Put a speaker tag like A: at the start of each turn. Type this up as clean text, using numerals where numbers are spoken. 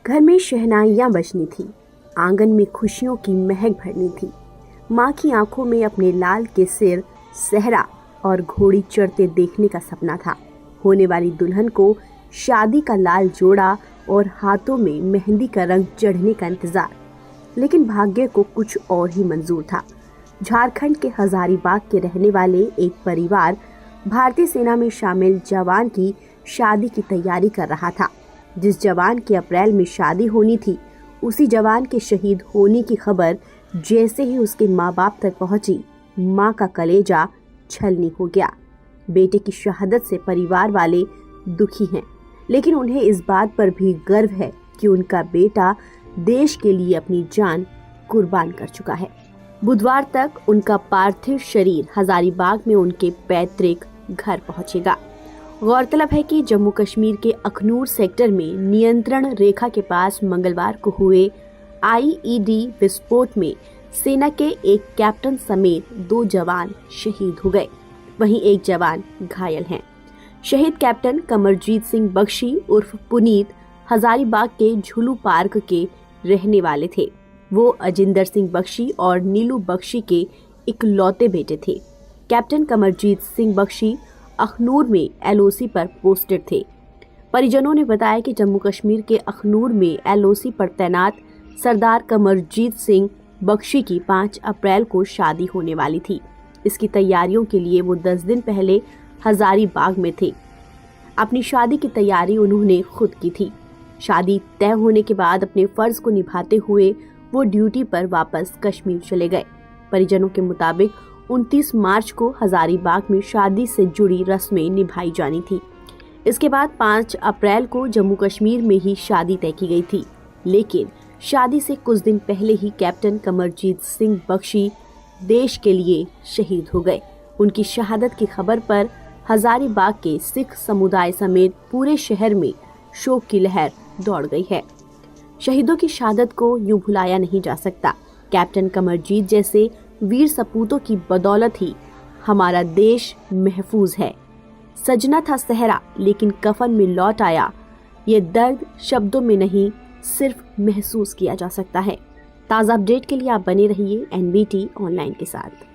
A: घर में शहनाइयां बजनी थी, आंगन में खुशियों की महक भरनी थी। माँ की आंखों में अपने लाल के सिर सहरा और घोड़ी चढ़ते देखने का सपना था। होने वाली दुल्हन को शादी का लाल जोड़ा और हाथों में मेहंदी का रंग चढ़ने का इंतजार। लेकिन भाग्य को कुछ और ही मंजूर था। झारखंड के हजारीबाग के रहने वाले एक परिवार भारतीय सेना में शामिल जवान की शादी की तैयारी कर रहा था। जिस जवान की अप्रैल में शादी होनी थी, उसी जवान के शहीद होने की खबर जैसे ही उसके माँ बाप तक पहुंची, माँ का कलेजा छलनी हो गया। बेटे की शहादत से परिवार वाले दुखी हैं, लेकिन उन्हें इस बात पर भी गर्व है कि उनका बेटा देश के लिए अपनी जान कुर्बान कर चुका है। बुधवार तक उनका पार्थिव शरीर हजारीबाग में उनके पैतृक घर पहुंचेगा। गौरतलब है कि जम्मू कश्मीर के अखनूर सेक्टर में नियंत्रण रेखा के पास मंगलवार को हुए आईईडी विस्फोट में सेना के एक कैप्टन समेत 2 जवान शहीद हो गए, वहीं एक जवान घायल हैं। शहीद कैप्टन कमरजीत सिंह बख्शी उर्फ पुनीत हजारीबाग के झुलू पार्क के रहने वाले थे। वो अजिंदर सिंह बख्शी और नीलू बख्शी के इकलौते बेटे थे। कैप्टन कमरजीत सिंह बख्शी अखनूर में एलओसी पर पोस्टेड थे। परिजनों ने बताया कि जम्मू कश्मीर के अखनूर में एलओसी पर तैनात सरदार कमरजीत सिंह बख्शी की 5 अप्रैल को शादी होने वाली थी। इसकी तैयारियों के लिए वो 10 दिन पहले हजारीबाग में थे। अपनी शादी की तैयारी उन्होंने खुद की थी। शादी तय होने के बाद अपने फर्ज को निभाते हुए वो ड्यूटी पर वापस कश्मीर चले गए। परिजनों के मुताबिक 29 मार्च को हजारीबाग में शादी से जुड़ी रस्में निभाई जानी थी। इसके बाद 5 अप्रैल को जम्मू कश्मीर में ही शादी तय की गई थी, लेकिन शादी से कुछ दिन पहले ही कैप्टन कमरजीत सिंह बख्शी देश के लिए शहीद हो गए। उनकी शहादत की खबर पर हजारीबाग के सिख समुदाय समेत पूरे शहर में शोक की लहर दौड़ गई है। शहीदों की शहादत को यूं भुलाया नहीं जा सकता। कैप्टन कमरजीत जैसे वीर सपूतों की बदौलत ही हमारा देश महफूज है। सजना था सहरा लेकिन कफन में लौट आया, ये दर्द शब्दों में नहीं सिर्फ महसूस किया जा सकता है। ताज़ा अपडेट के लिए आप बने रहिए एनबीटी ऑनलाइन के साथ।